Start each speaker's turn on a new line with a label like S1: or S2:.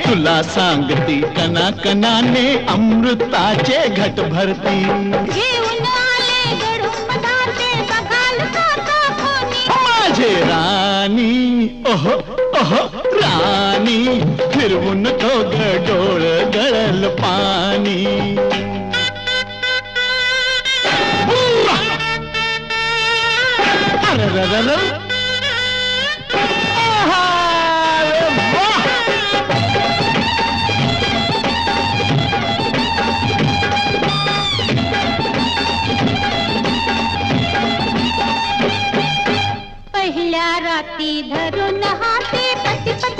S1: तुला सांगती कना कनाने अमृताचे घट भरती
S2: घेऊन आले घडून पदार्थे बघाल काका कोणी
S1: माझे राणी ओहो ओहो राणी फिरवून तो डोळ गळल पाणी अरे